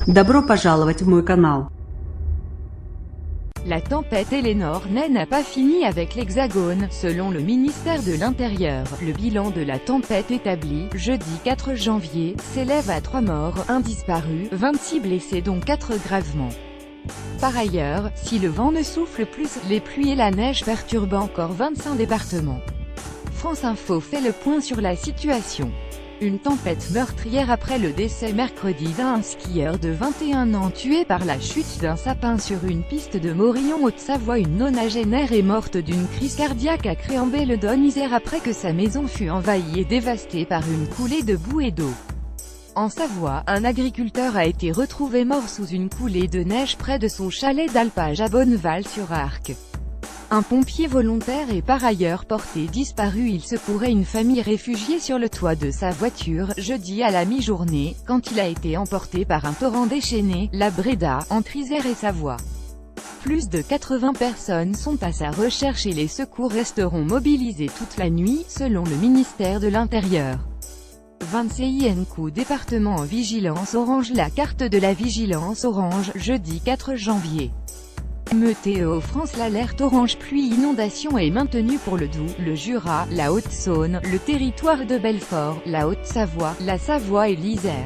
Добро пожаловать в мой канал. La tempête Eleanor n'a pas fini avec l'Hexagone, selon le ministère de l'Intérieur. Le bilan de la tempête établi, jeudi 4 janvier, s'élève à 3 morts, 1 disparu, 26 blessés dont 4 gravement. Par ailleurs, si le vent ne souffle plus, les pluies et la neige perturbent encore 25 départements. France Info fait le point sur la situation. Une tempête meurtrière après le décès mercredi d'un skieur de 21 ans tué par la chute d'un sapin sur une piste de Morillon, Haute-Savoie. Une nonagénaire est morte d'une crise cardiaque à Créambé-le-Don-Isère après que sa maison fut envahie et dévastée par une coulée de boue et d'eau. En Savoie, un agriculteur a été retrouvé mort sous une coulée de neige près de son chalet d'alpage à Bonneval-sur-Arc. Un pompier volontaire est par ailleurs porté disparu. Il secourait une famille réfugiée sur le toit de sa voiture, jeudi à la mi-journée, quand il a été emporté par un torrent déchaîné, la Bréda, entre Isère et Savoie. Plus de 80 personnes sont à sa recherche et les secours resteront mobilisés toute la nuit, selon le ministère de l'Intérieur. 26 départements en vigilance orange. La carte de la vigilance orange, jeudi 4 janvier. Météo France. L'alerte orange pluie inondation est maintenue pour le Doubs, le Jura, la Haute-Saône, le territoire de Belfort, la Haute-Savoie, la Savoie et l'Isère.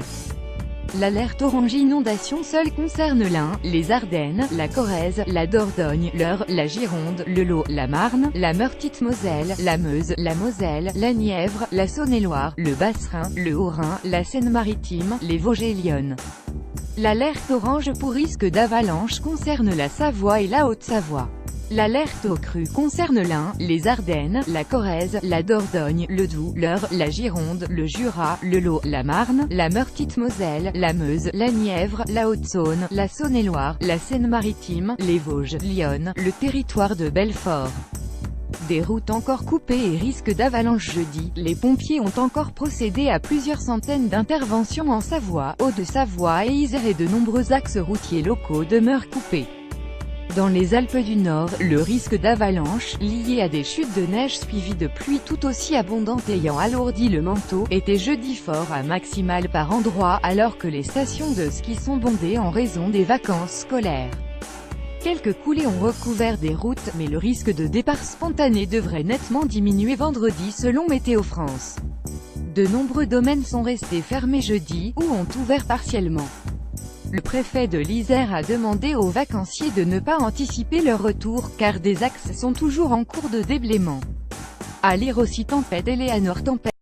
L'alerte orange inondation seule concerne l'Ain, les Ardennes, la Corrèze, la Dordogne, l'Eure, la Gironde, le Lot, la Marne, la Meurthe-Moselle, la Meuse, la Moselle, la Nièvre, la Saône-et-Loire, le Bas-Rhin, le Haut-Rhin, la Seine-Maritime, les Vosges et l'Yonne. L'alerte orange pour risque d'avalanche concerne la Savoie et la Haute-Savoie. L'alerte au cru concerne l'Ain, les Ardennes, la Corrèze, la Dordogne, le Doubs, l'Eure, la Gironde, le Jura, le Lot, la Marne, la Meurthe-Moselle, la Meuse, la Nièvre, la Haute-Saône, la Saône-et-Loire, la Seine-Maritime, les Vosges, l'Yonne, le territoire de Belfort. Des routes encore coupées et risque d'avalanche jeudi. Les pompiers ont encore procédé à plusieurs centaines d'interventions en Savoie, Haute-Savoie et Isère, et de nombreux axes routiers locaux demeurent coupés. Dans les Alpes du Nord, le risque d'avalanche, lié à des chutes de neige suivies de pluies tout aussi abondantes ayant alourdi le manteau, était jeudi fort à maximal par endroits, alors que les stations de ski sont bondées en raison des vacances scolaires. Quelques coulées ont recouvert des routes, mais le risque de départ spontané devrait nettement diminuer vendredi selon Météo France. De nombreux domaines sont restés fermés jeudi, ou ont ouvert partiellement. Le préfet de l'Isère a demandé aux vacanciers de ne pas anticiper leur retour, car des axes sont toujours en cours de déblaiement. À lire aussi tempête Eleanor. Tempête